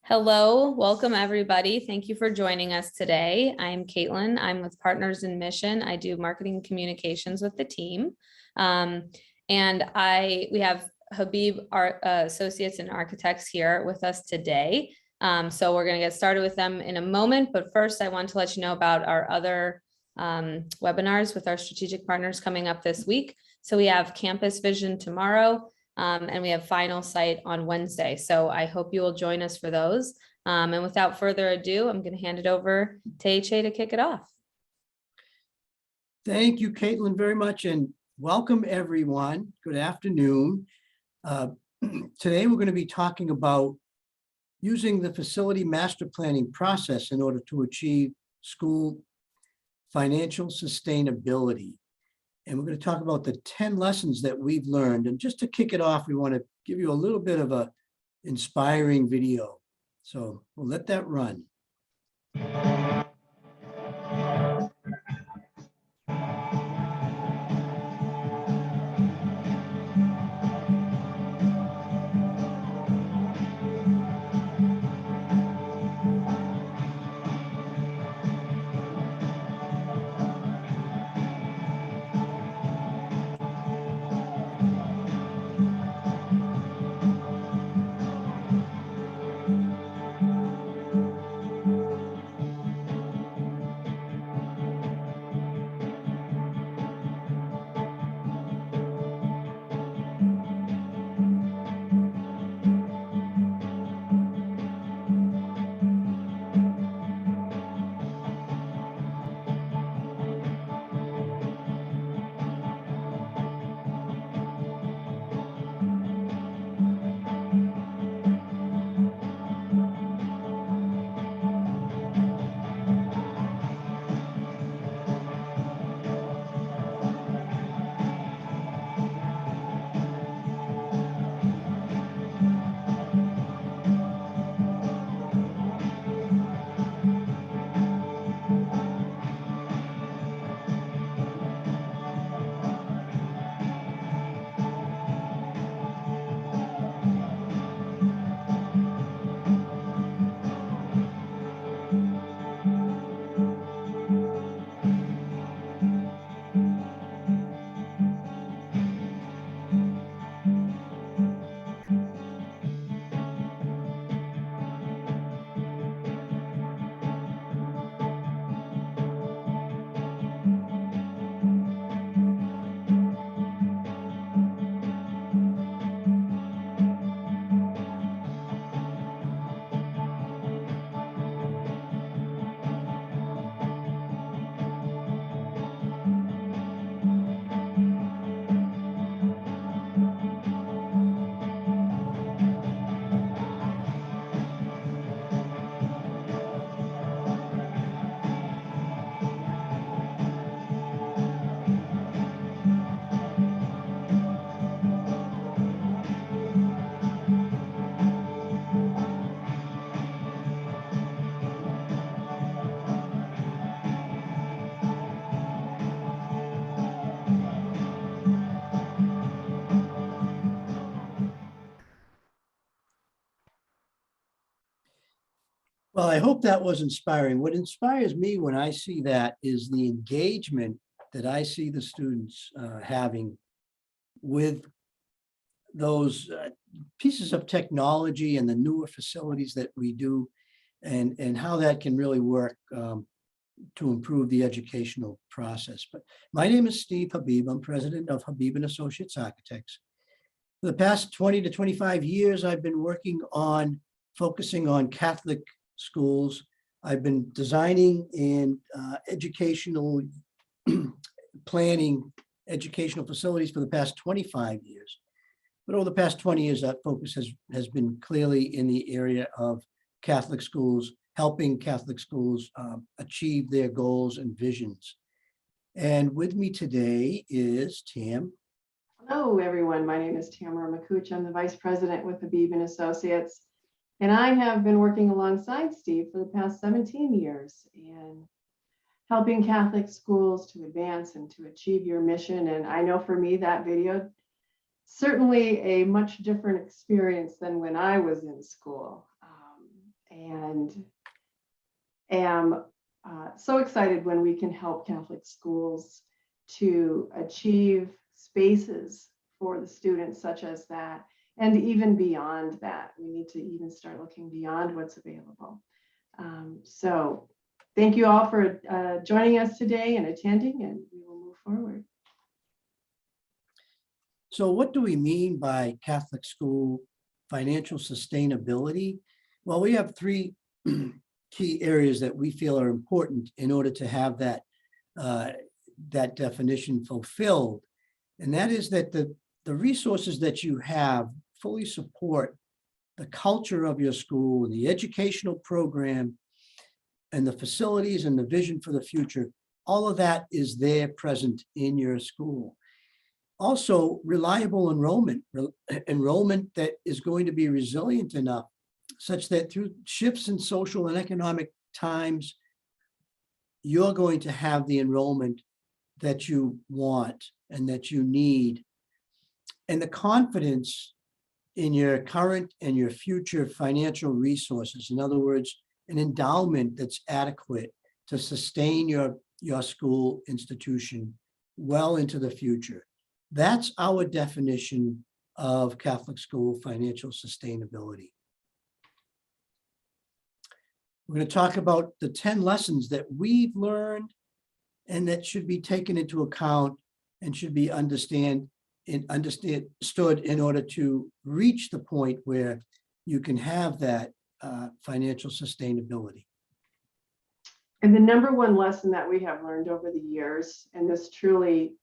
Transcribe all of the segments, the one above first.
Hello, welcome everybody. Thank you for joining us today. I'm Caitlin. I'm with Partners in Mission. I do marketing communications with the team. We have Habib, our associates and architects here with us today. So we're going to get started with them in a moment. But first, I want to let you know about our other webinars with our strategic partners coming up this week. So we have Campus Vision tomorrow. And we have Final Site on Wednesday. So I hope you will join us for those. And without further ado, I'm going to hand it over to HA to kick it off. Thank you, Caitlin, very much, and welcome everyone. Good afternoon. Today we're going to be talking about using the facility master planning process in order to achieve school financial sustainability. And we're going to talk about the 10 lessons that we've learned. And just to kick it off, we want to give you a little bit of a inspiring video. So we'll let that run. Well, I hope that was inspiring. What inspires me when I see that is the engagement that I see the students having with those pieces of technology and the newer facilities that we do, and how that can really work to improve the educational process. But my name is Steve Habib. I'm president of Habib and Associates Architects. For the past 20 to 25 years, I've been working on focusing on Catholic schools. I've been designing and educational planning educational facilities for the past 25 years. But over the past 20 years, that focus has been clearly in the area of Catholic schools, helping Catholic schools achieve their goals and visions. And with me today is Tam. Hello, everyone. My name is Tamara McCooch. I'm the Vice President with Habib and Associates. And I have been working alongside Steve for the past 17 years and helping Catholic schools to advance and to achieve your mission. And I know for me, that video, certainly a much different experience than when I was in school. and am so excited when we can help Catholic schools to achieve spaces for the students such as that. And even beyond that, we need to even start looking beyond what's available. So thank you all for joining us today and attending, and we will move forward. So what do we mean by Catholic school financial sustainability? Well, we have three key areas that we feel are important in order to have that, that definition fulfilled. And that is that the resources that you have fully support the culture of your school, the educational program, and the facilities and the vision for the future. All of that is there present in your school. Also, reliable enrollment that is going to be resilient enough such that through shifts in social and economic times, you're going to have the enrollment that you want and that you need. And the confidence in your current and your future financial resources. In other words, an endowment that's adequate to sustain your school institution well into the future. That's our definition of Catholic school financial sustainability. We're going to talk about the 10 lessons that we've learned and that should be taken into account and should be understood in order to reach the point where you can have that financial sustainability. And the number one lesson that we have learned over the years, and this truly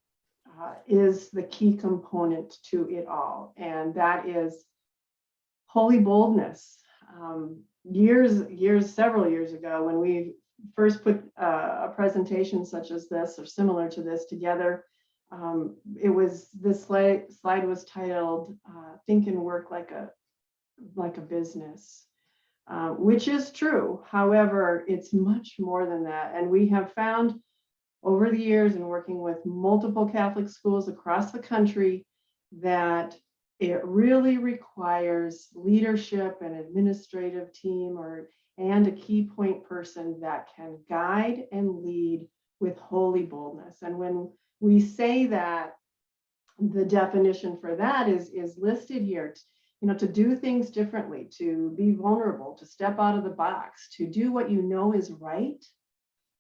is the key component to it all, and that is holy boldness. Several years ago, when we first put a presentation such as this or similar to this together, this slide was titled "Think and Work Like a Business," which is true. However, it's much more than that, and we have found over the years in working with multiple Catholic schools across the country that it really requires leadership and administrative team and a key point person that can guide and lead with holy boldness. And when we say that, the definition for that is listed here. To do things differently, to be vulnerable, to step out of the box, to do what you know is right,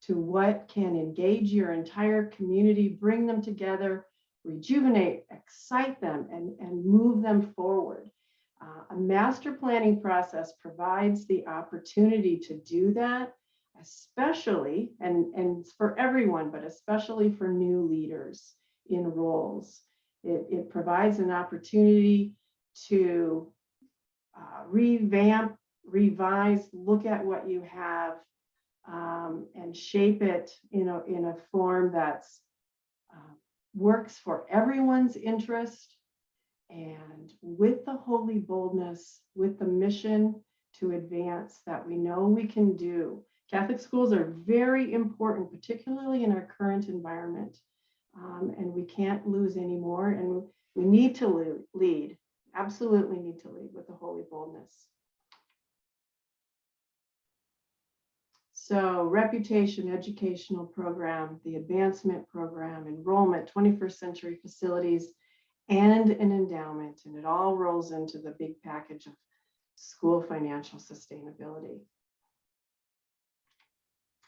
to what can engage your entire community, bring them together, rejuvenate, excite them, and move them forward. A master planning process provides the opportunity to do that, especially, and for everyone, but especially for new leaders in roles. It provides an opportunity to revamp, revise, look at what you have, and shape it in a form that's works for everyone's interest, and with the holy boldness, with the mission to advance that we know we can do. Catholic schools are very important, particularly in our current environment, and we can't lose anymore, and we need to lead, absolutely need to lead with the holy boldness. So reputation, educational program, the advancement program, enrollment, 21st century facilities, and an endowment. And it all rolls into the big package of school financial sustainability.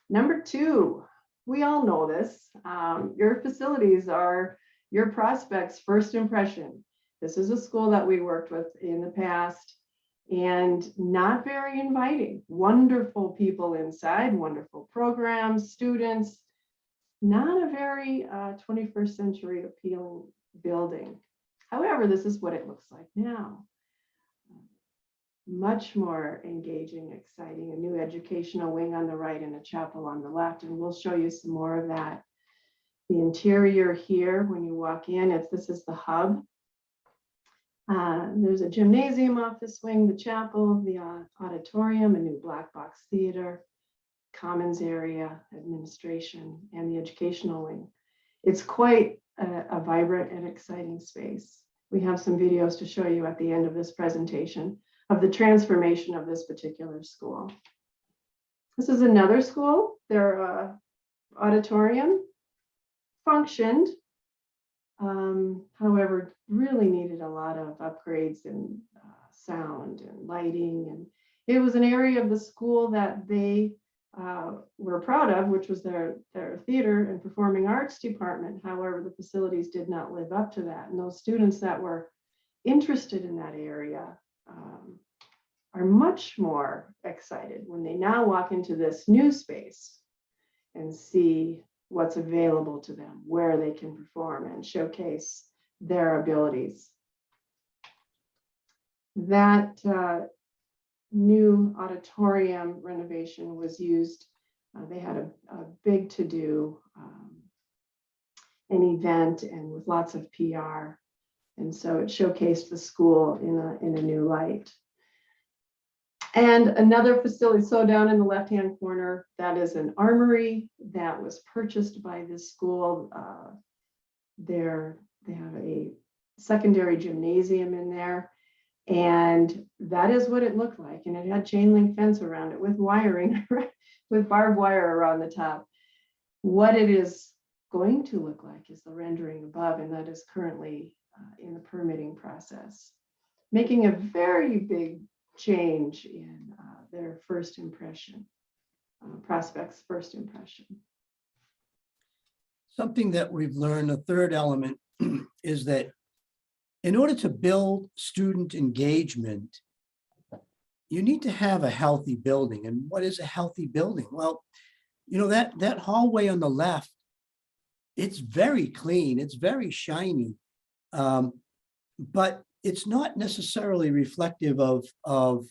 Number two, we all know this. Your facilities are your prospects' first impression. This is a school that we worked with in the past, and not very inviting. Wonderful people inside, wonderful programs, students, not a very 21st century appealing building. However, this is what it looks like now. Much more engaging, exciting, a new educational wing on the right and a chapel on the left, and we'll show you some more of that. The interior here, when you walk in, this is the hub. There's a gymnasium off this wing, the chapel, the auditorium, a new black box theater, commons area, administration, and the educational wing. It's quite a vibrant and exciting space. We have some videos to show you at the end of this presentation of the transformation of this particular school. This is another school. Their auditorium functioned, however, really needed a lot of upgrades in sound and lighting. And it was an area of the school that they were proud of, which was their theater and performing arts department. However, the facilities did not live up to that. And those students that were interested in that area are much more excited when they now walk into this new space and see what's available to them, where they can perform and showcase their abilities. That new auditorium renovation was used. They had a big to-do, an event, and with lots of PR. And so it showcased the school in a new light. And another facility, so down in the left-hand corner, that is an armory that was purchased by this school. They have a secondary gymnasium in there, and that is what it looked like. And it had chain link fence around it with wiring, with barbed wire around the top. What it is going to look like is the rendering above, and that is currently in the permitting process, making a very big change in their first impression, prospects' first impression. Something that we've learned, a third element, is that in order to build student engagement, you need to have a healthy building. And what is a healthy building? Well, you know, that hallway on the left, it's very clean, it's very shiny, but it's not necessarily reflective of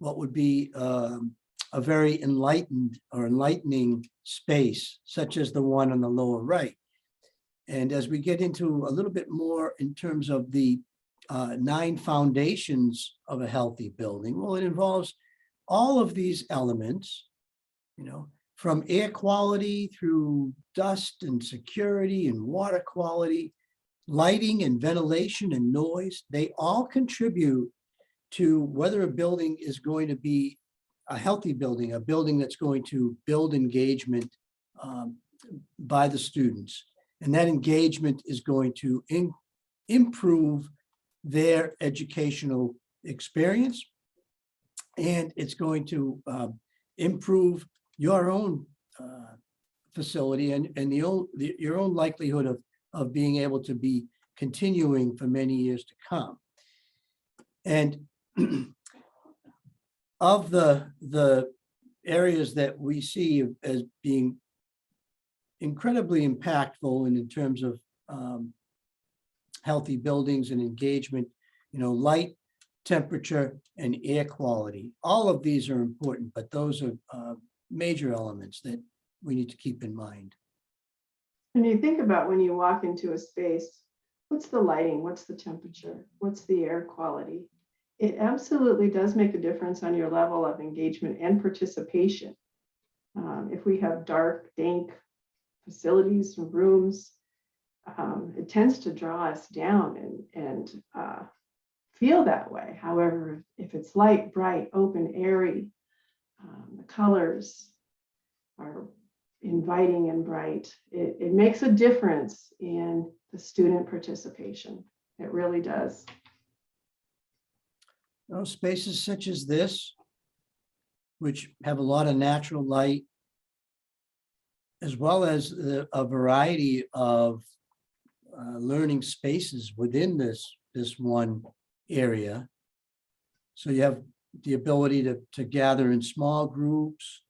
what would be a very enlightened or enlightening space, such as the one on the lower right. And as we get into a little bit more in terms of the 9 foundations of a healthy building, well, it involves all of these elements, you know, from air quality through dust and security and water quality, lighting and ventilation and noise. They all contribute to whether a building is going to be a healthy building, a building that's going to build engagement by the students. And that engagement is going to improve their educational experience. And it's going to improve your own facility and your own likelihood of being able to be continuing for many years to come. And of the areas that we see as being incredibly impactful and in terms of healthy buildings and engagement, you know, light, temperature, and air quality. All of these are important, but those are major elements that we need to keep in mind. And you think about when you walk into a space, what's the lighting? What's the temperature? What's the air quality? It absolutely does make a difference on your level of engagement and participation. If we have dark, dank facilities and rooms, it tends to draw us down and feel that way. However, if it's light, bright, open, airy, the colors are inviting and bright, it makes a difference in the student participation. It really does. You know, spaces such as this, which have a lot of natural light, as well as a variety of learning spaces within this one area. So you have the ability to gather in small groups,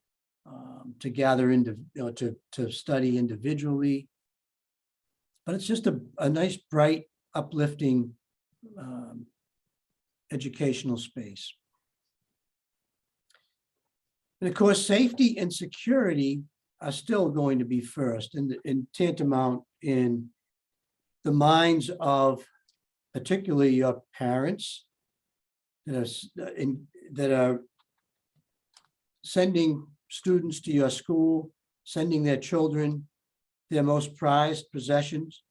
to gather to study individually. But it's just a nice, bright, uplifting educational space. And of course, safety and security are still going to be first and tantamount in the minds of particularly your parents that are sending students to your school, sending their children, their most prized possessions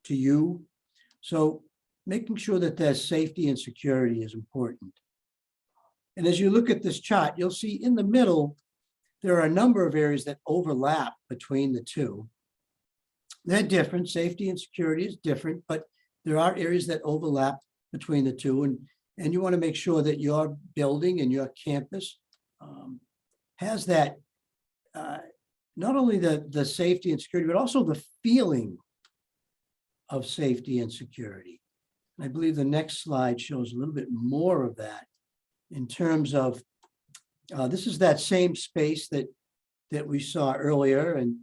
to you. So making sure that there's safety and security is important. And as you look at this chart, you'll see in the middle, there are a number of areas that overlap between the two. They're different. Safety and security is different, but there are areas that overlap between the two. And you want to make sure that your building and your campus has that, not only the safety and security, but also the feeling of safety and security. I believe the next slide shows a little bit more of that in terms of, this is that same space that we saw earlier, and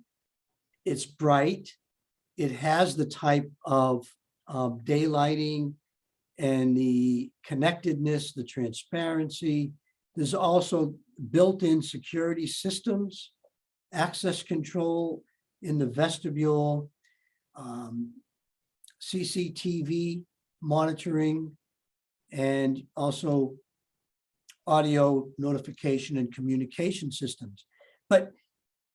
it's bright. It has the type of daylighting and the connectedness, the transparency. There's also built-in security systems, access control in the vestibule, CCTV monitoring, and also audio notification and communication systems. But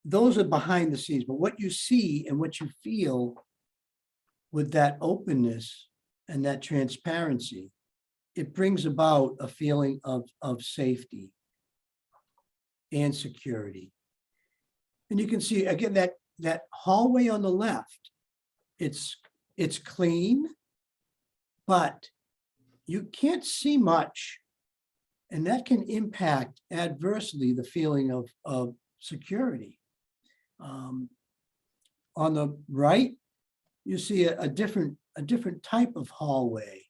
those are behind the scenes. But what you see and what you feel with that openness and that transparency, it brings about a feeling of safety and security. And you can see again that hallway on the left, it's clean, but you can't see much. And that can impact adversely the feeling of security. On the right, you see a different type of hallway,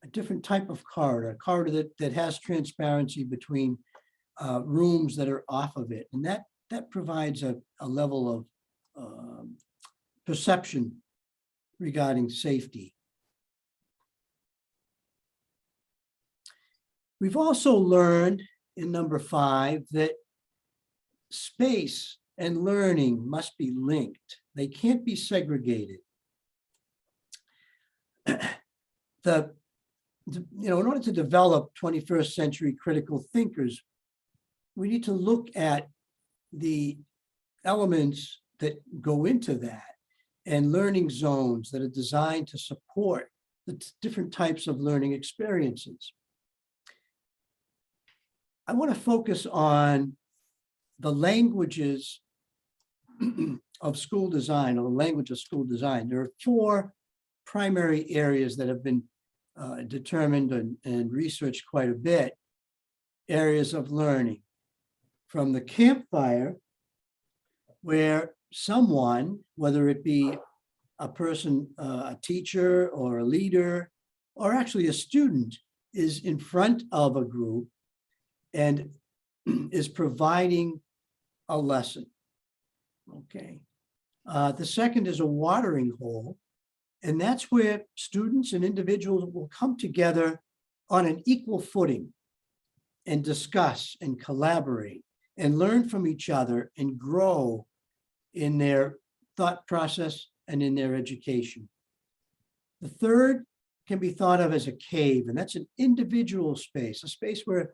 a different type of corridor, a corridor that has transparency between rooms that are off of it. And that provides a level of perception regarding safety. We've also learned in number 5 that space and learning must be linked. They can't be segregated. In order to develop 21st century critical thinkers, we need to look at the elements that go into that and learning zones that are designed to support the different types of learning experiences. I want to focus on the languages of school design, or the language of school design. There are 4 primary areas that have been determined and researched quite a bit, areas of learning. From the campfire, where someone, whether it be a person, a teacher or a leader, or actually a student, is in front of a group and is providing a lesson. Okay. The second is a watering hole, and that's where students and individuals will come together on an equal footing and discuss and collaborate and learn from each other and grow in their thought process and in their education. The third can be thought of as a cave, and that's an individual space, a space where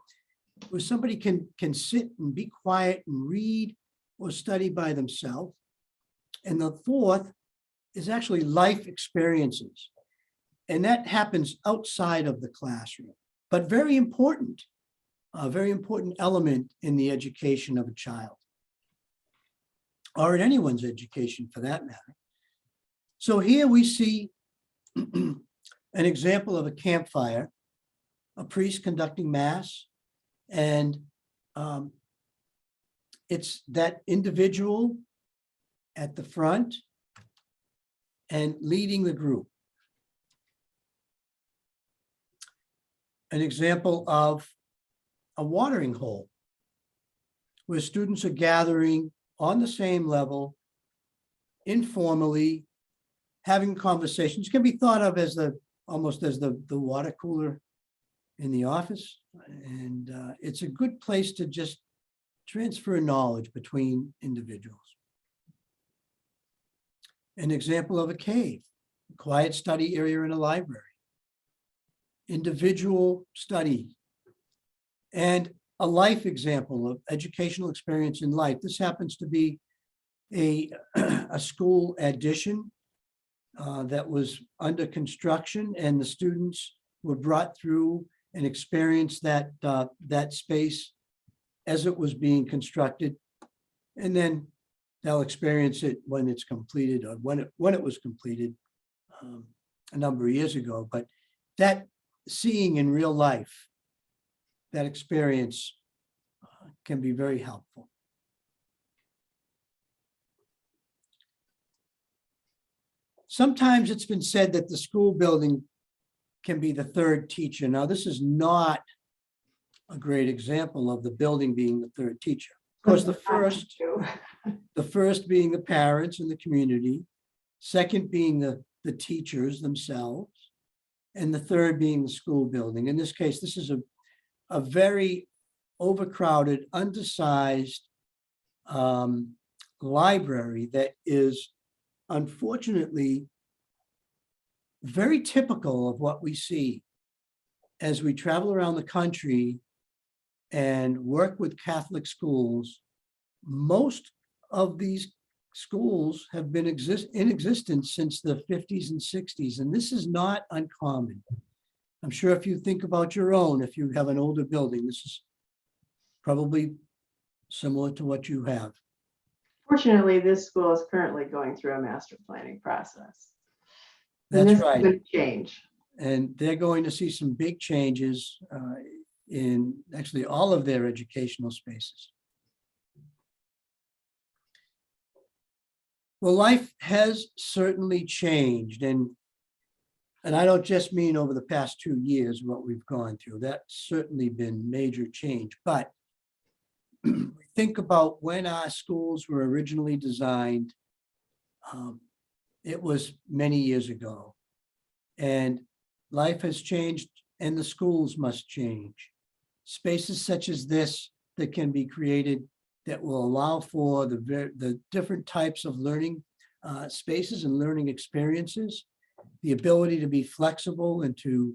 somebody can sit and be quiet and read or study by themselves. And the fourth is actually life experiences. And that happens outside of the classroom, but very important, a very important element in the education of a child, or in anyone's education for that matter. So here we see an example of a campfire, a priest conducting mass, and it's that individual at the front and leading the group. An example of a watering hole, where students are gathering on the same level, informally, having conversations. Can be thought of as almost as the water cooler in the office. And it's a good place to just transfer knowledge between individuals. An example of a cave, a quiet study area in a library, individual study, and a life example of educational experience in life. This happens to be a school addition that was under construction, and the students were brought through and experience that, that space as it was being constructed. And then they'll experience it when it's completed, or when it was completed a number of years ago. But that seeing in real life, that experience can be very helpful. Sometimes it's been said that the school building can be the third teacher. Now, this is not a great example of the building being the third teacher. Of course, the first being the parents and the community, second being the teachers themselves, and the third being the school building. In this case, this is a very overcrowded, undersized library that is unfortunately very typical of what we see as we travel around the country and work with Catholic schools. Most of these schools have been in existence since the 50s and 60s, and this is not uncommon. I'm sure if you think about your own, if you have an older building, this is probably similar to what you have. Fortunately, this school is currently going through a master planning process. And That's this right. could change. And they're going to see some big changes in actually all of their educational spaces. Well, life has certainly changed, and I don't just mean over the past 2 years, what we've gone through. That's certainly been major change, but think about when our schools were originally designed. It was many years ago, and life has changed, and the schools must change. Spaces such as this that can be created that will allow for the different types of learning spaces and learning experiences, the ability to be flexible and to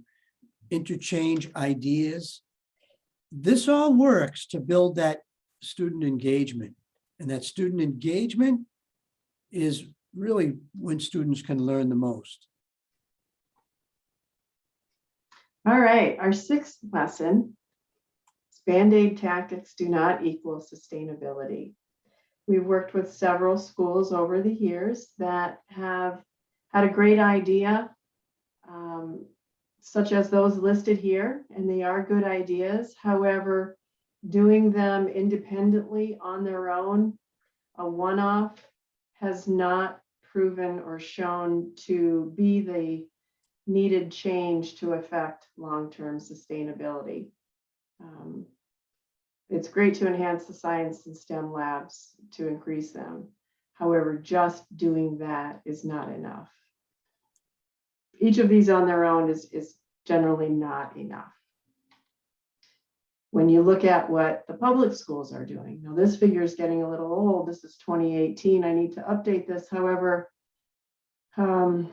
interchange ideas. This all works to build that student engagement, and that student engagement is really when students can learn the most. All right, our sixth lesson, Band-Aid tactics do not equal sustainability. We've worked with several schools over the years that have had a great idea, such as those listed here, and they are good ideas. However, doing them independently on their own, a one-off, has not proven or shown to be the needed change to affect long-term sustainability. It's great to enhance the science and STEM labs to increase them. However, just doing that is not enough. Each of these on their own is generally not enough. When you look at what the public schools are doing, now this figure is getting a little old. This is 2018. I need to update this. However, in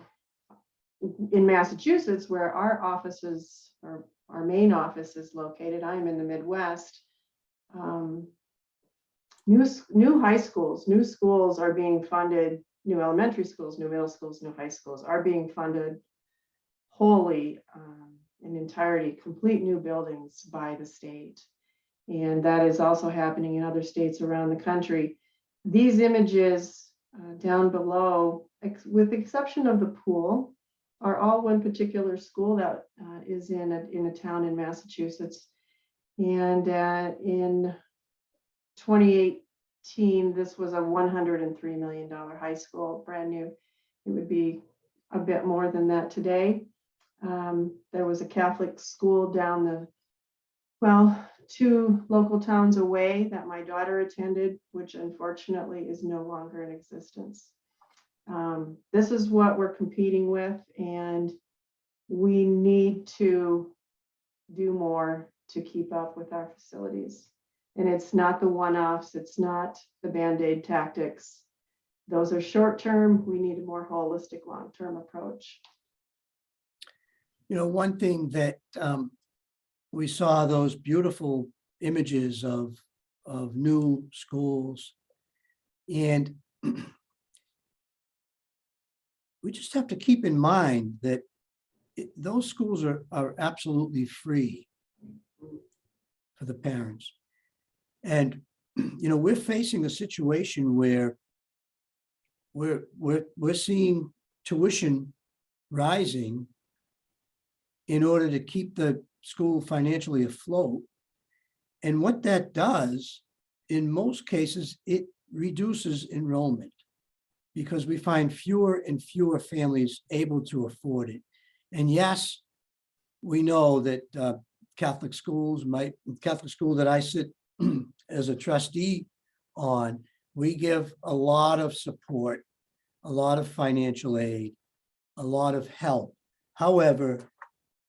Massachusetts, where our offices, or our main office is located, I'm in the Midwest. New high schools, new schools are being funded, new elementary schools, new middle schools, new high schools are being funded wholly, in entirety, complete new buildings by the state. And that is also happening in other states around the country. These images down below, with the exception of the pool, are all one particular school that is in a town in Massachusetts. And in 2018, this was a $103 million high school, brand new. It would be a bit more than that today. There was a Catholic school down two local towns away that my daughter attended, which unfortunately is no longer in existence. This is what we're competing with, and we need to do more to keep up with our facilities. And it's not the one-offs, it's not the Band-Aid tactics. Those are short-term. We need a more holistic long-term approach. You know, one thing that we saw those beautiful images of new schools, and we just have to keep in mind that those schools are absolutely free. for the parents. And, we're facing a situation where we're seeing tuition rising in order to keep the school financially afloat. And what that does, in most cases, it reduces enrollment because we find fewer and fewer families able to afford it. And yes, we know that Catholic school that I sit as a trustee on, we give a lot of support, a lot of financial aid, a lot of help. However,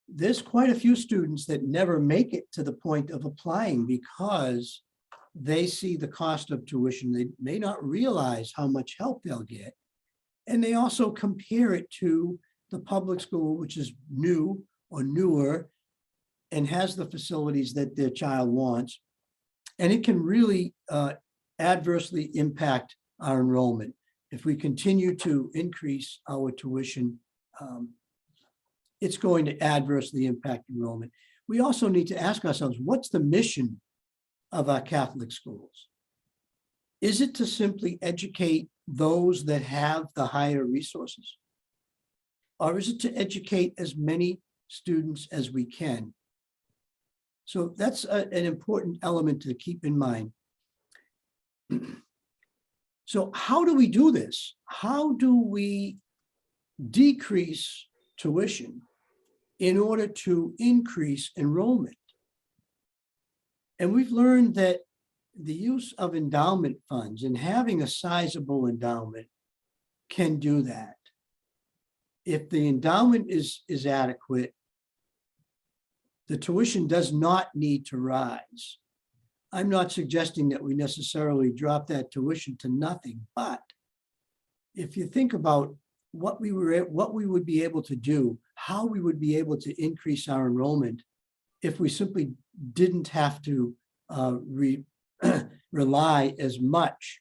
there's quite a few students that never make it to the point of applying because they see the cost of tuition. They may not realize how much help they'll get. And they also compare it to the public school, which is new or newer and has the facilities that their child wants. And it can really adversely impact our enrollment. If we continue to increase our tuition, it's going to adversely impact enrollment. We also need to ask ourselves, what's the mission of our Catholic schools? Is it to simply educate those that have the higher resources? Or is it to educate as many students as we can? So that's an important element to keep in mind. So how do we do this? How do we decrease tuition in order to increase enrollment? And we've learned that the use of endowment funds and having a sizable endowment can do that. If the endowment is adequate, the tuition does not need to rise. I'm not suggesting that we necessarily drop that tuition to nothing, but if you think about what we would be able to do, how we would be able to increase our enrollment if we simply didn't have to rely as much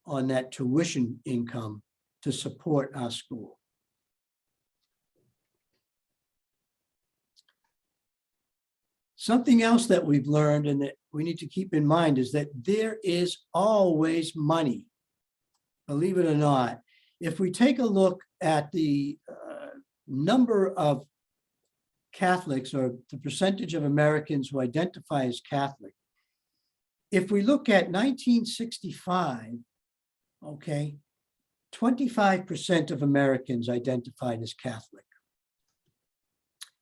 on that tuition income to support our school. Something else that we've learned and that we need to keep in mind is that there is always money, believe it or not. If we take a look at the number of Catholics or the percentage of Americans who identify as Catholic, if we look at 1965, okay, 25% of Americans identified as Catholic.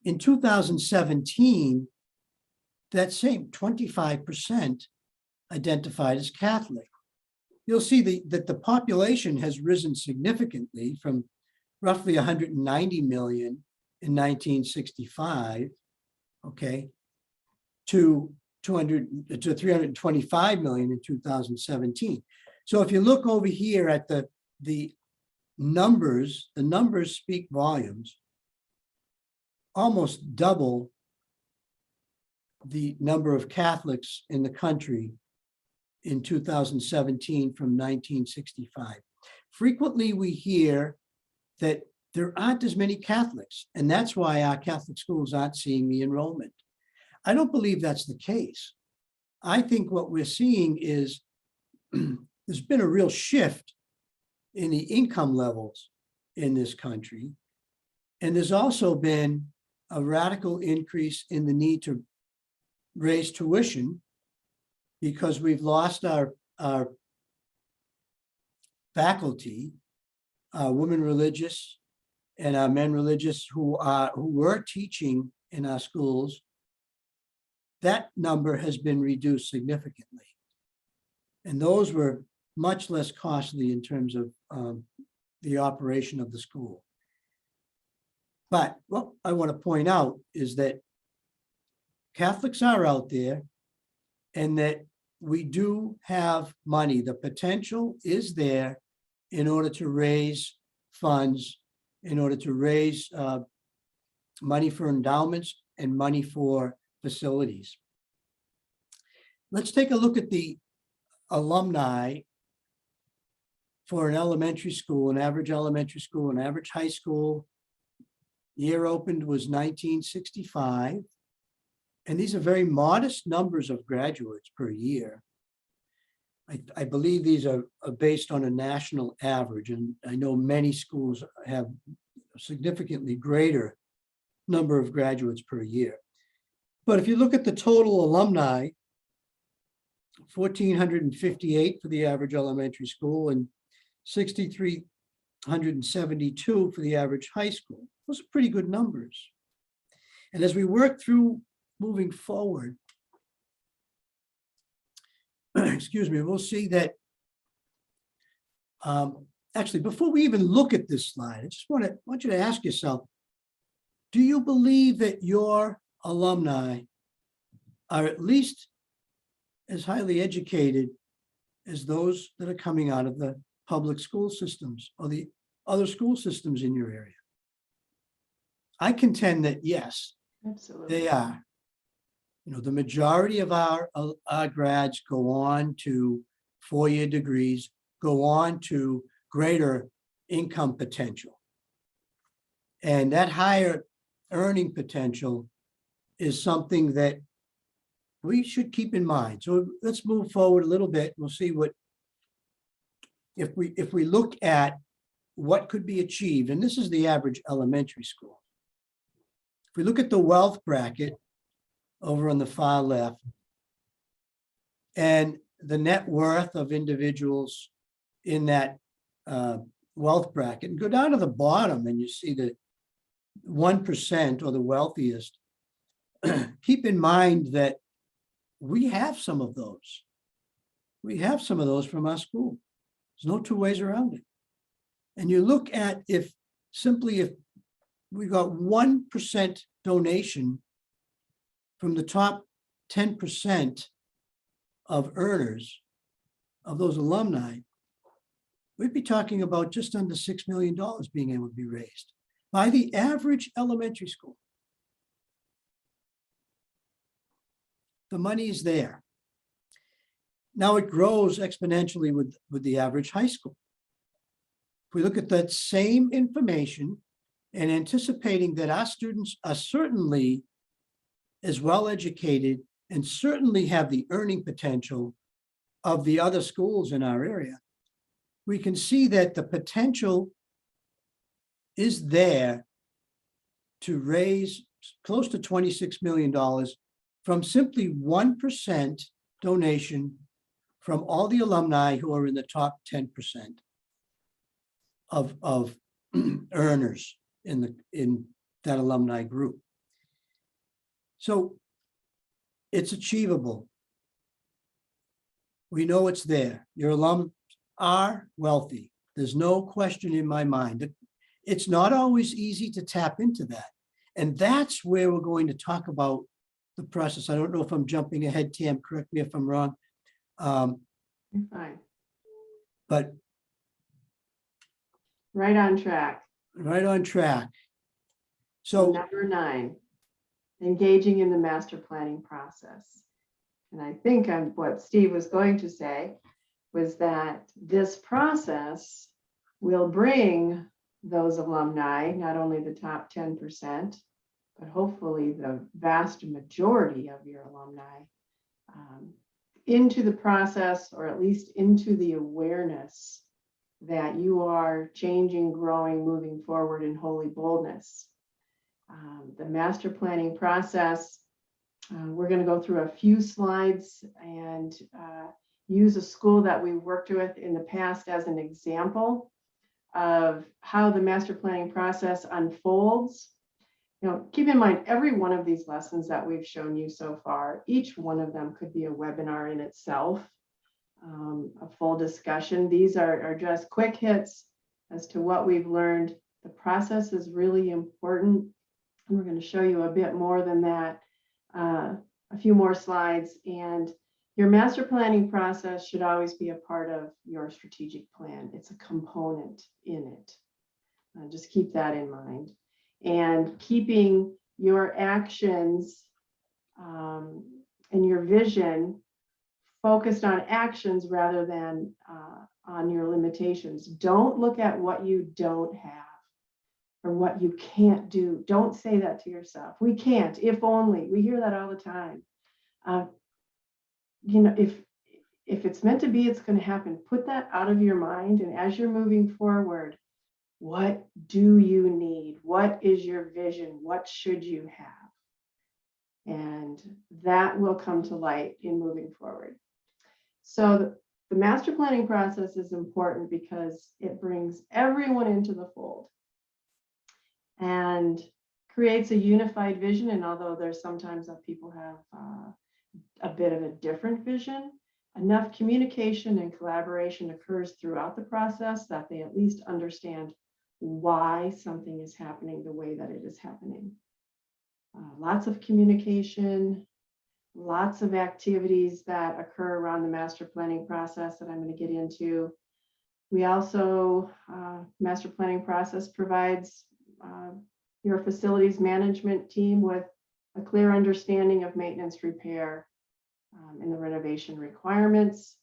In 2017, that same 25% identified as Catholic. You'll see that the population has risen significantly from roughly 190 million in 1965, okay, to 325 million in 2017. So if you look over here at the numbers speak volumes. Almost double the number of Catholics in the country in 2017 from 1965. Frequently we hear that there aren't as many Catholics, and that's why our Catholic schools aren't seeing the enrollment. I don't believe that's the case. I think what we're seeing is there's been a real shift in the income levels in this country. And there's also been a radical increase in the need to raise tuition because we've lost our faculty, our women religious and our men religious who were teaching in our schools. That number has been reduced significantly. And those were much less costly in terms of the operation of the school. But what I want to point out is that Catholics are out there and that we do have money. The potential is there in order to raise funds, in order to raise money for endowments and money for facilities. Let's take a look at the alumni for an elementary school, an average elementary school, an average high school. Year opened was 1965. And these are very modest numbers of graduates per year. I believe these are based on a national average, and I know many schools have a significantly greater number of graduates per year. But if you look at the total alumni, 1,458 for the average elementary school and 6,372 for the average high school. Those are pretty good numbers. And as we work through moving forward, excuse me, we'll see that actually, before we even look at this slide, I just want you to ask yourself, do you believe that your alumni are at least as highly educated as those that are coming out of the public school systems or the other school systems in your area? I contend that yes, Absolutely. they are. You know, the majority of our grads go on to four-year degrees, go on to greater income potential. And that higher earning potential is something that we should keep in mind. So let's move forward a little bit. We'll see what, if we look at what could be achieved, and this is the average elementary school. If we look at the wealth bracket over on the far left, and the net worth of individuals in that wealth bracket, and go down to the bottom and you see the 1% or the wealthiest, keep in mind that we have some of those. We have some of those from our school. There's no two ways around it. And you look at if we got 1% donation from the top 10% of earners of those alumni, we'd be talking about just under $6 million being able to be raised by the average elementary school. The money is there. Now it grows exponentially with the average high school. If we look at that same information and anticipating that our students are certainly as well educated and certainly have the earning potential of the other schools in our area, we can see that the potential is there to raise close to $26 million from simply 1% donation from all the alumni who are in the top 10% of earners in that alumni group. So it's achievable. We know it's there. Your alums are wealthy. There's no question in my mind. It's not always easy to tap into that. And that's where we're going to talk about the process. I don't know if I'm jumping ahead, Tam, correct me if I'm wrong. You're fine. But Right on track. right on track. So Number 9, engaging in the master planning process. And I think what Steve was going to say was that this process will bring those alumni, not only the top 10%, but hopefully the vast majority of your alumni into the process, or at least into the awareness that you are changing, growing, moving forward in holy boldness. The master planning process, we're going to go through a few slides and use a school that we've worked with in the past as an example of how the master planning process unfolds. You know, keep in mind, every one of these lessons that we've shown you so far, each one of them could be a webinar in itself, a full discussion. These are just quick hits as to what we've learned. The process is really important. We're going to show you a bit more than that, a few more slides. And your master planning process should always be a part of your strategic plan. It's a component in it. Just keep that in mind. And keeping your actions and your vision focused on actions rather than on your limitations. Don't look at what you don't have. or what you can't do. Don't say that to yourself. We can't, if only. We hear that all the time. If it's meant to be, it's going to happen. Put that out of your mind. And as you're moving forward, what do you need? What is your vision? What should you have? And that will come to light in moving forward. So the master planning process is important because it brings everyone into the fold and creates a unified vision. And although there's sometimes that people have a bit of a different vision, enough communication and collaboration occurs throughout the process that they at least understand why something is happening the way that it is happening. Lots of communication, lots of activities that occur around the master planning process that I'm going to get into. We also, master planning process provides your facilities management team with a clear understanding of maintenance, repair, and the renovation requirements.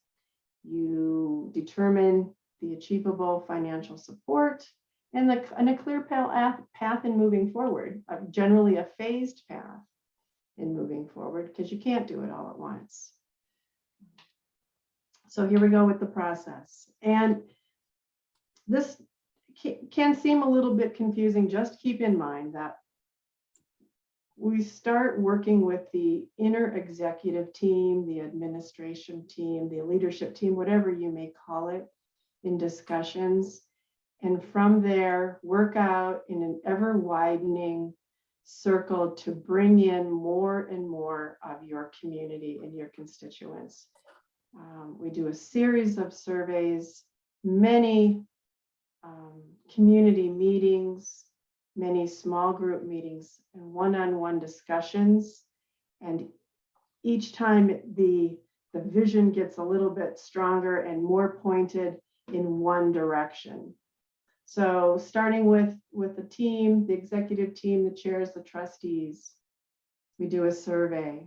You determine the achievable financial support and a clear path in moving forward, generally a phased path in moving forward, because you can't do it all at once. So here we go with the process. And this can seem a little bit confusing. Just keep in mind that we start working with the inner executive team, the administration team, the leadership team, whatever you may call it, in discussions. And from there, work out in an ever widening circle to bring in more and more of your community and your constituents. We do a series of surveys, many community meetings, many small group meetings, and one-on-one discussions. And each time the vision gets a little bit stronger and more pointed in one direction. So starting with the team, the executive team, the chairs, the trustees, we do a survey,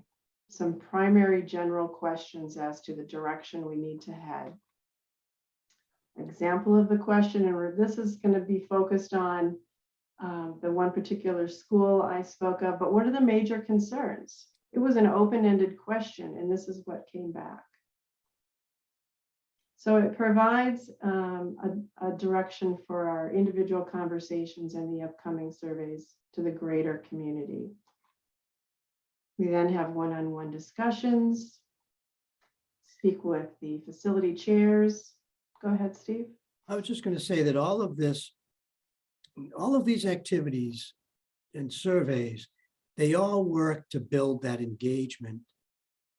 some primary general questions as to the direction we need to head. Example of the question, and this is going to be focused on the one particular school I spoke of, but what are the major concerns? It was an open-ended question, and this is what came back. So it provides a direction for our individual conversations and the upcoming surveys to the greater community. We then have one-on-one discussions, speak with the facility chairs. Go ahead, Steve. I was just going to say that all of these activities and surveys, they all work to build that engagement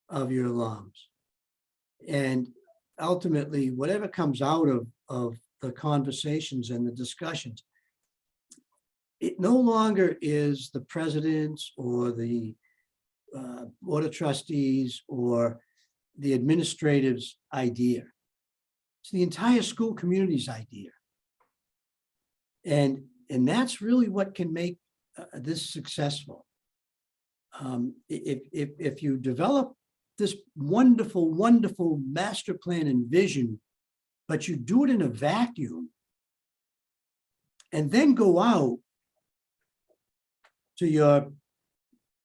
of your alums. And ultimately, whatever comes out of the conversations and the discussions, it no longer is the president's or the board of trustees or the administrative's idea. It's the entire school community's idea. And that's really what can make this successful. If you develop this wonderful, wonderful master plan and vision, but you do it in a vacuum, and then go out to your,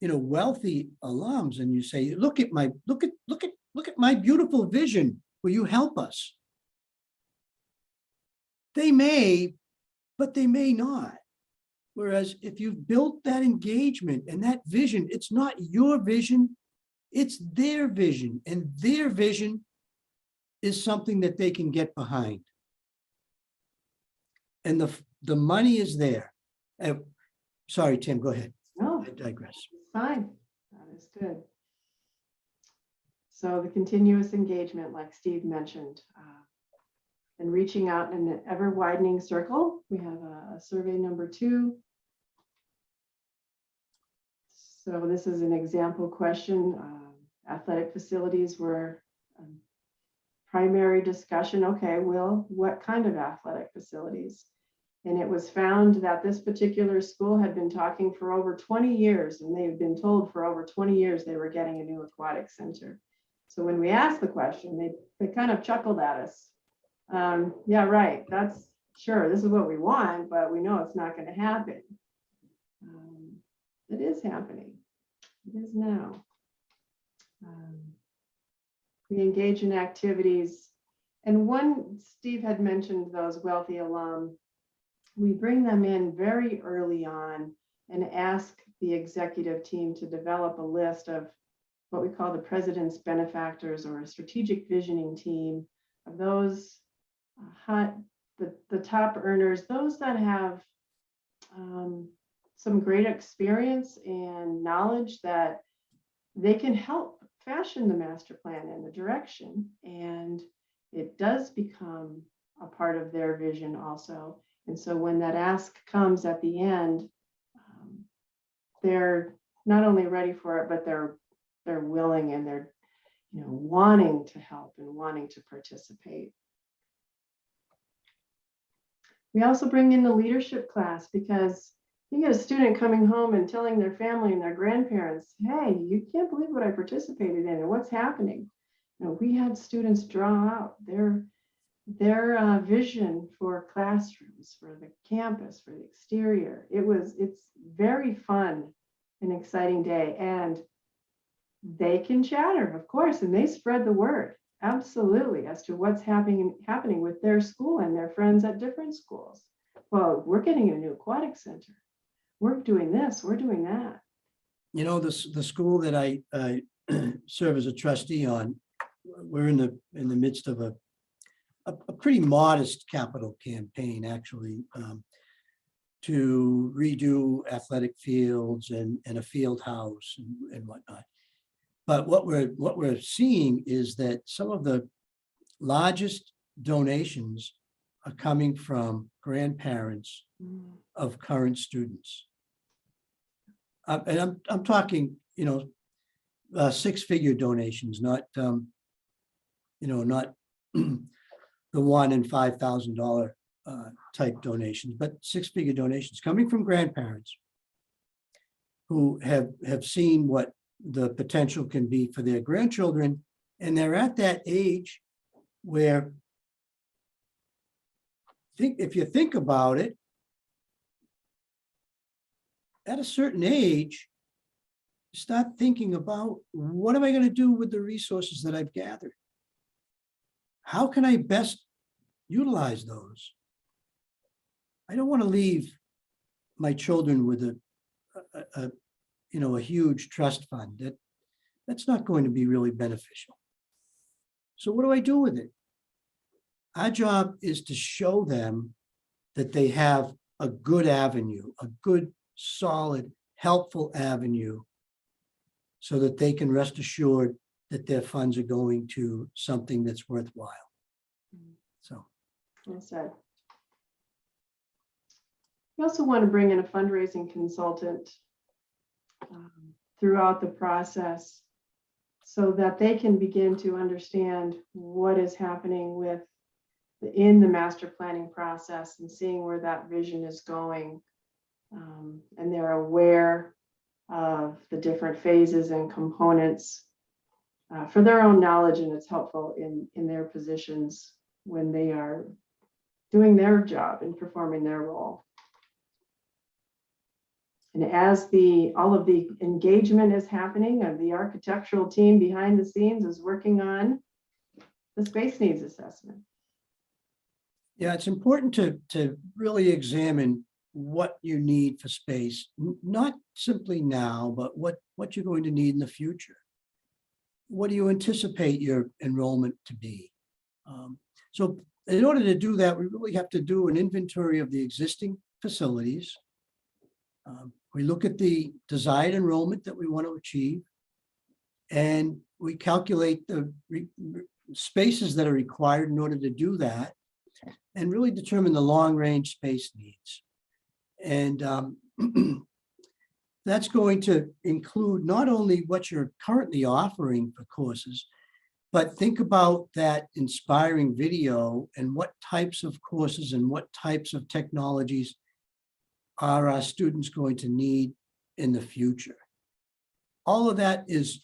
wealthy alums and you say, look at my beautiful vision. Will you help us? They may, but they may not. Whereas if you've built that engagement and that vision, it's not your vision, it's their vision, and their vision is something that they can get behind. And the money is there. Sorry, Tim, go ahead. No, I digress. fine. That is good. So the continuous engagement, like Steve mentioned, and reaching out in an ever widening circle. We have a survey number 2. So this is an example question. Athletic facilities were primary discussion. Okay, well, what kind of athletic facilities? And it was found that this particular school had been talking for over 20 years, and they've been told for over 20 years they were getting a new aquatic center. So when we asked the question, they kind of chuckled at us. Yeah, right. That's sure, this is what we want, but we know it's not going to happen. It is happening. It is now. We engage in activities. And one, Steve had mentioned those wealthy alum. We bring them in very early on and ask the executive team to develop a list of what we call the president's benefactors, or a strategic visioning team of those the top earners, those that have some great experience and knowledge that they can help fashion the master plan and the direction. And it does become a part of their vision also. And so when that ask comes at the end, they're not only ready for it, but they're willing, and they're wanting to help and wanting to participate. We also bring in the leadership class, because you get a student coming home and telling their family and their grandparents, hey, you can't believe what I participated in and what's happening. We had students draw out their vision for classrooms, for the campus, for the exterior. It's very fun and exciting day, and they can chatter, of course, and they spread the word absolutely as to what's happening with their school and their friends at different schools. Well, we're getting a new aquatic center. We're doing this, we're doing that. The school that I serve as a trustee on, we're in the midst of a pretty modest capital campaign, actually, to redo athletic fields and a field house and whatnot. But what we're seeing is that some of the largest donations are coming from grandparents of current students. And I'm talking, six-figure donations, not not the $1,000 and $5,000 type donations, but six-figure donations coming from grandparents who have seen what the potential can be for their grandchildren. And they're at that age where, if you think about it, at a certain age, start thinking about, what am I going to do with the resources that I've gathered? How can I best utilize those? I don't want to leave my children with a huge trust fund. That's not going to be really beneficial. So what do I do with it? Our job is to show them that they have a good avenue, a good, solid, helpful avenue, so that they can rest assured that their funds are going to something that's worthwhile. So. Well said. We also want to bring in a fundraising consultant throughout the process, so that they can begin to understand what is happening in the master planning process and seeing where that vision is going. And they're aware of the different phases and components for their own knowledge, and it's helpful in their positions when they are doing their job and performing their role. And as all of the engagement is happening, and the architectural team behind the scenes is working on the space needs assessment. Yeah, it's important to really examine what you need for space, not simply now, but what you're going to need in the future. What do you anticipate your enrollment to be? So in order to do that, we really have to do an inventory of the existing facilities. We look at the desired enrollment that we want to achieve, and we calculate the spaces that are required in order to do that, and really determine the long-range space needs. And that's going to include not only what you're currently offering for courses, but think about that inspiring video and what types of courses and what types of technologies are our students going to need in the future. All of that is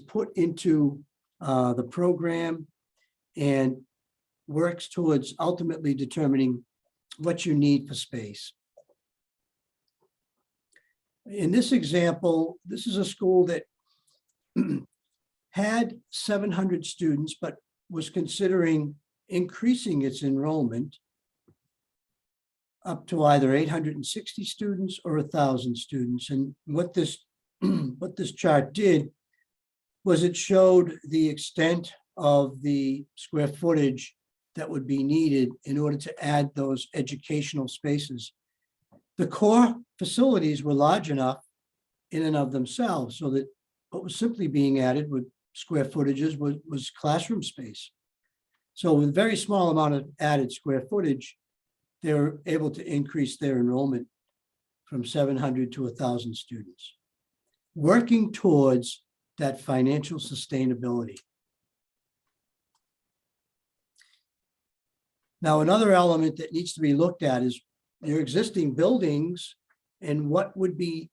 put into the program and works towards ultimately determining what you need for space. In this example, this is a school that had 700 students, but was considering increasing its enrollment up to either 860 students or 1,000 students. And what this chart did was it showed the extent of the square footage that would be needed in order to add those educational spaces. The core facilities were large enough in and of themselves so that what was simply being added with square footages was classroom space. So with a very small amount of added square footage, they were able to increase their enrollment from 700 to 1,000 students, working towards that financial sustainability. Now, another element that needs to be looked at is your existing buildings and what would be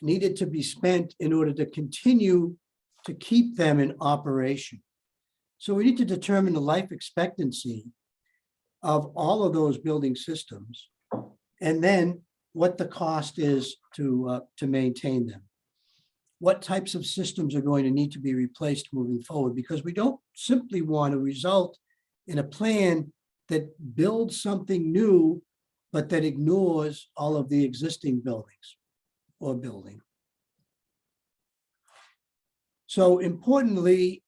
needed to be spent in order to continue to keep them in operation. So we need to determine the life expectancy of all of those building systems, and then what the cost is to maintain them. What types of systems are going to need to be replaced moving forward, because we don't simply want to result in a plan that builds something new, but that ignores all of the existing buildings or building. So importantly,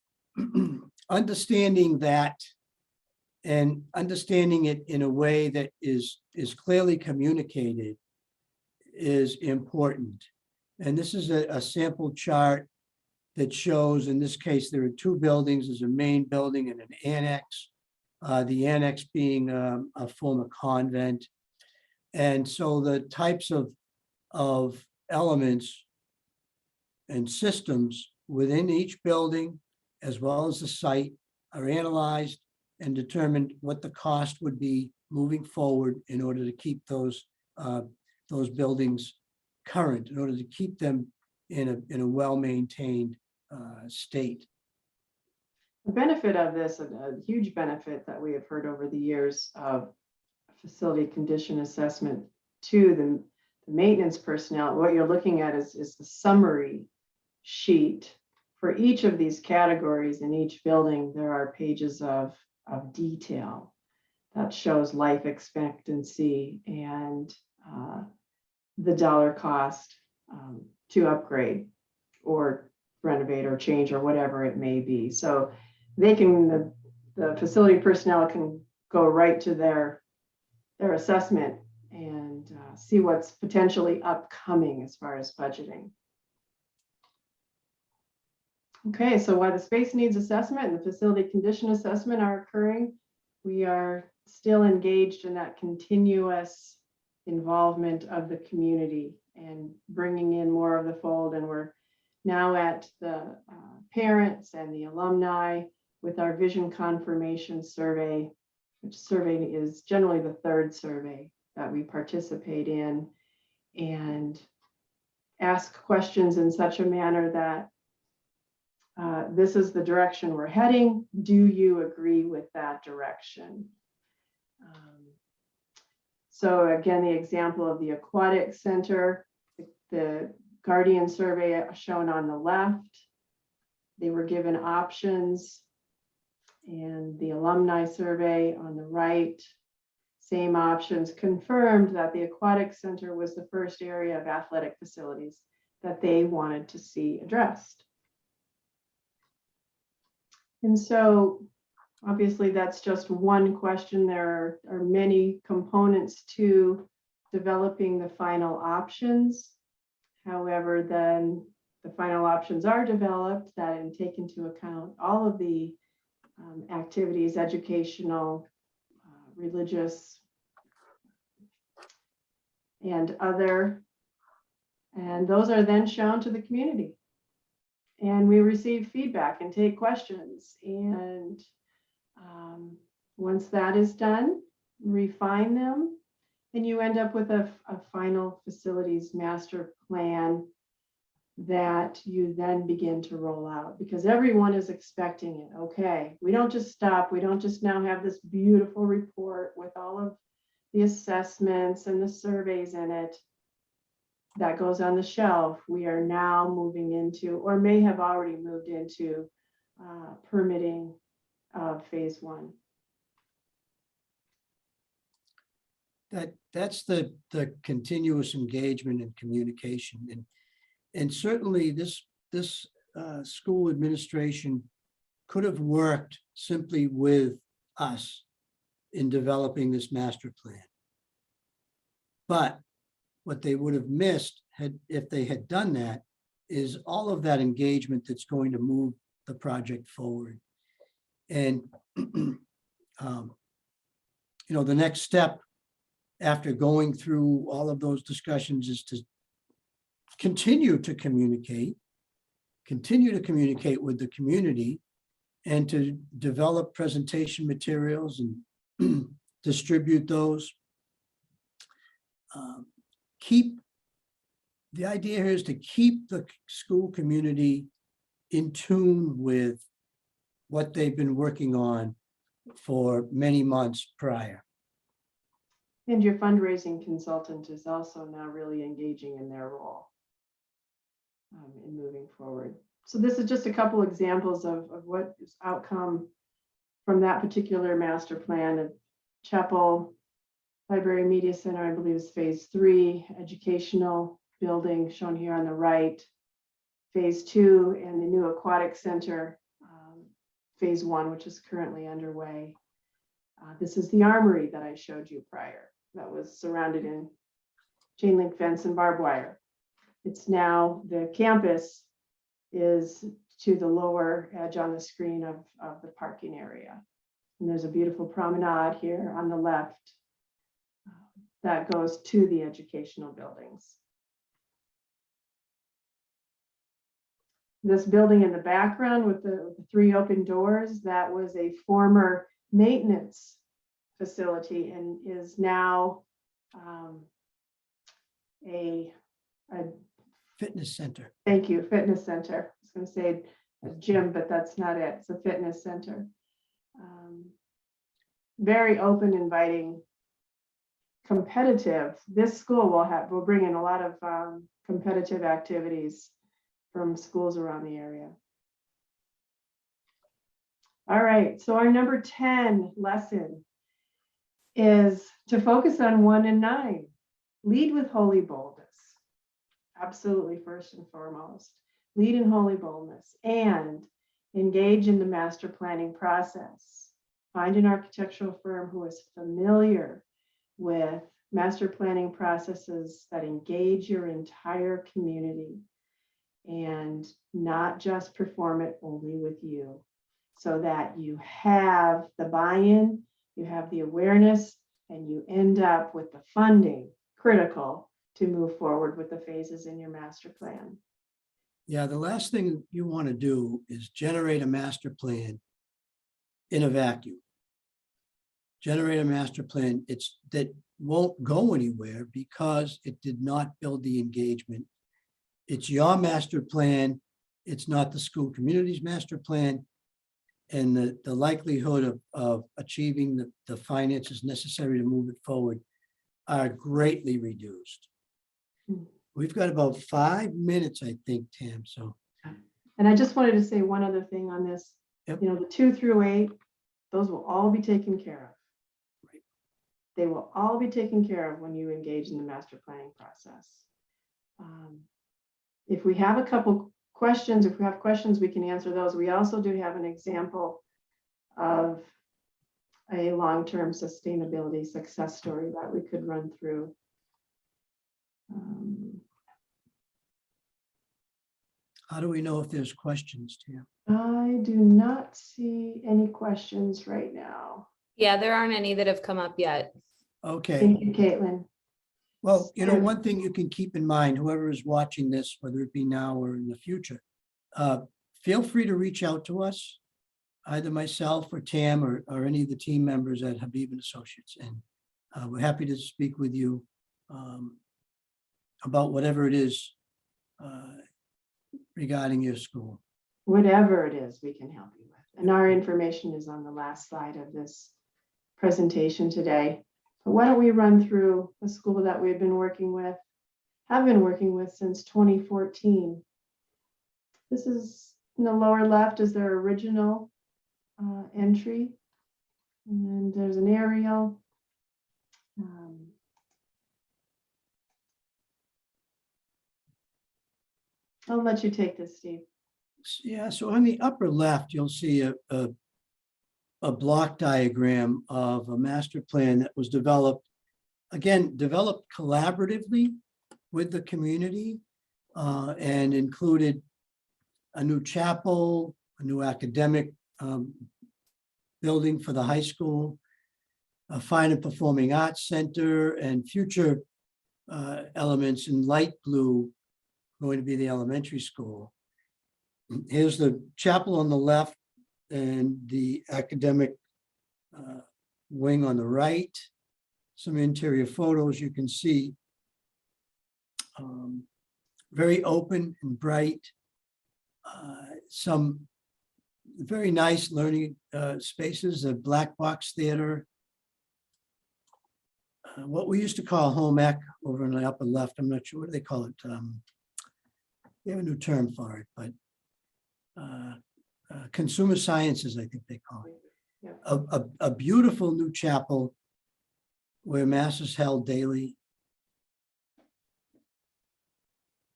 understanding that and understanding it in a way that is clearly communicated is important. And this is a sample chart that shows, in this case, there are two buildings. There's a main building and an annex. The annex being a former convent. And so the types of elements and systems within each building, as well as the site, are analyzed and determined what the cost would be moving forward in order to keep those buildings current, in order to keep them in a well-maintained state. The benefit of this, a huge benefit that we have heard over the years of facility condition assessment to the maintenance personnel, what you're looking at is the summary sheet. For each of these categories in each building, there are pages of detail that shows life expectancy and the dollar cost to upgrade or renovate or change or whatever it may be. So they can, the facility personnel can go right to their assessment and see what's potentially upcoming as far as budgeting. Okay, so while the space needs assessment and the facility condition assessment are occurring, we are still engaged in that continuous involvement of the community and bringing in more of the fold. And we're now at the parents and the alumni with our vision confirmation survey, which survey is generally the third survey that we participate in, and ask questions in such a manner that this is the direction we're heading. Do you agree with that direction? So again, the example of the aquatic center, the Guardian survey shown on the left, they were given options, and the alumni survey on the right, same options, confirmed that the aquatic center was the first area of athletic facilities that they wanted to see addressed. And so obviously that's just one question. There are many components to developing the final options. However, then the final options are developed that and take into account all of the activities, educational, religious, and other, and those are then shown to the community. And we receive feedback and take questions. And once that is done, refine them, and you end up with a final facilities master plan that you then begin to roll out, because everyone is expecting it. Okay, we don't just stop. We don't just now have this beautiful report with all of the assessments and the surveys in it. That goes on the shelf. We are now moving into, or may have already moved into, permitting of phase one. That's the continuous engagement and communication. And certainly this school administration could have worked simply with us in developing this master plan. But what they would have missed if they had done that is all of that engagement that's going to move the project forward. And the next step after going through all of those discussions is to continue to communicate with the community, and to develop presentation materials and distribute those. The idea here is to keep the school community in tune with what they've been working on for many months prior. And your fundraising consultant is also now really engaging in their role in moving forward. So this is just a couple examples of what is outcome from that particular master plan. Of Chapel Library Media Center, I believe, is phase 3, educational building shown here on the right, phase 2, and the new aquatic center, phase 1, which is currently underway. This is the armory that I showed you prior, that was surrounded in chain link fence and barbed wire. It's now, the campus is to the lower edge on the screen of the parking area. And there's a beautiful promenade here on the left that goes to the educational buildings. This building in the background with the 3 open doors, that was a former maintenance facility and is now a Fitness center. thank you, fitness center. I was going to say a gym, but that's not it. It's a fitness center. Very open, inviting, competitive. This school will bring in a lot of competitive activities from schools around the area. All right, so our number 10 lesson is to focus on 1 and 9. Lead with holy boldness. Absolutely, first and foremost. Lead in holy boldness and engage in the master planning process. Find an architectural firm who is familiar with master planning processes that engage your entire community and not just perform it only with you, so that you have the buy-in, you have the awareness, and you end up with the funding critical to move forward with the phases in your master plan. Yeah, the last thing you want to do is generate a master plan in a vacuum. Generate a master plan that won't go anywhere because it did not build the engagement. It's your master plan. It's not the school community's master plan. And the likelihood of achieving the finances necessary to move it forward are greatly reduced. We've got about 5 minutes, I think, Tam, so. And I just wanted to say one other thing on this. Yep. The 2 through 8, those will all be taken care of. Right. They will all be taken care of when you engage in the master planning process. If we have a couple questions, if we have questions, we can answer those. We also do have an example of a long-term sustainability success story that we could run through. How do we know if there's questions, Tam? I do not see any questions right now. Yeah, there aren't any that have come up yet. Okay. Thank you, Caitlin. Well, one thing you can keep in mind, whoever is watching this, whether it be now or in the future, feel free to reach out to us, either myself or Tam or any of the team members at Habib and Associates. And we're happy to speak with you about whatever it is regarding your school. Whatever it is, we can help you with. And our information is on the last slide of this presentation today. But why don't we run through a school that we've been working with, have been working with since 2014. This is in the lower left is their original entry. And there's an aerial. I'll let you take this, Steve. Yeah, so on the upper left, you'll see a block diagram of a master plan that was developed collaboratively with the community and included a new chapel, a new academic building for the high school, a fine and performing arts center, and future elements in light blue going to be the elementary school. Here's the chapel on the left and the academic wing on the right. Some interior photos you can see. Very open and bright. Some very nice learning spaces, a black box theater. What we used to call home ec over in the upper left, I'm not sure, what do they call it? They have a new term for it, but consumer sciences, I think they call it. Yeah. A beautiful new chapel where mass is held daily.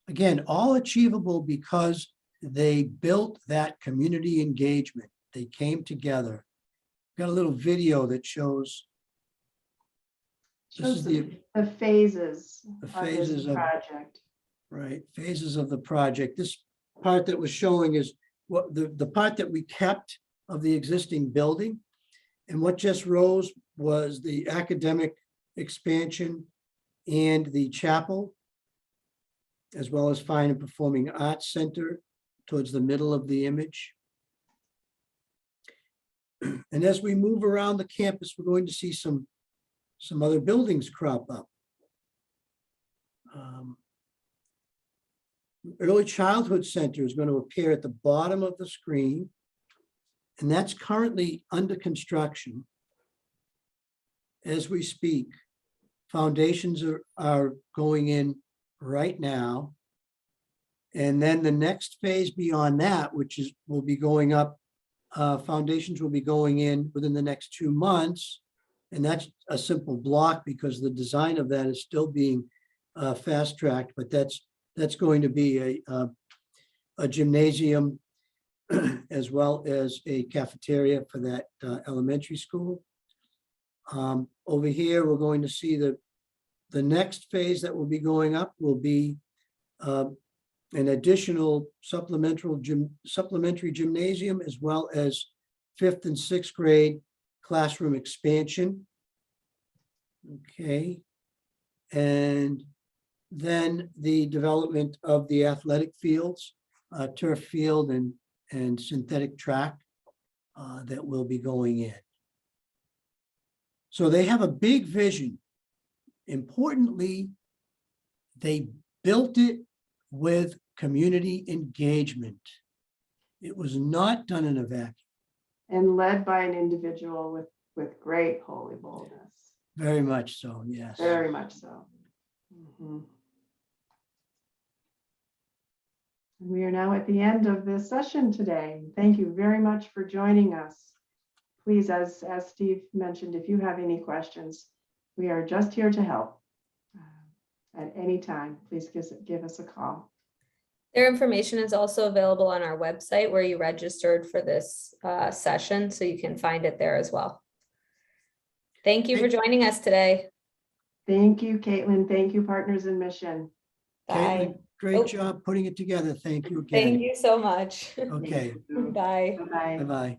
Again, all achievable because they built that community engagement. They came together. Got a little video that shows. This is the phases the of phases this of, project. right, phases of the project. This part that was showing is what the part that we kept of the existing building. And what just rose was the academic expansion and the chapel, as well as fine and performing arts center towards the middle of the image. And as we move around the campus, we're going to see some other buildings crop up. Early Childhood Center is going to appear at the bottom of the screen, and that's currently under construction. As we speak, foundations are going in right now. And then the next phase beyond that, which will be going up, foundations will be going in within the next 2 months. And that's a simple block because the design of that is still being fast-tracked, but that's going to be a gymnasium as well as a cafeteria for that elementary school. Over here, we're going to see the next phase that will be going up will be an additional supplementary gymnasium, as well as 5th and 6th grade classroom expansion. Okay. And then the development of the athletic fields, turf field and synthetic track that will be going in. So they have a big vision. Importantly, they built it with community engagement. It was not done in a vacuum. And led by an individual with great holy boldness. Very much so, yes. Very much so. Mhm. We are now at the end of this session today. Thank you very much for joining us. Please, as Steve mentioned, if you have any questions, we are just here to help. At any time, please give us a call. Their information is also available on our website where you registered for this session, so you can find it there as well. Thank you for joining us today. Thank you, Caitlin. Thank you, Partners in Mission. Bye. Caitlin, great Oh. job putting it together. Thank you Thank again. you so much. Okay, Bye. Bye-bye. bye-bye.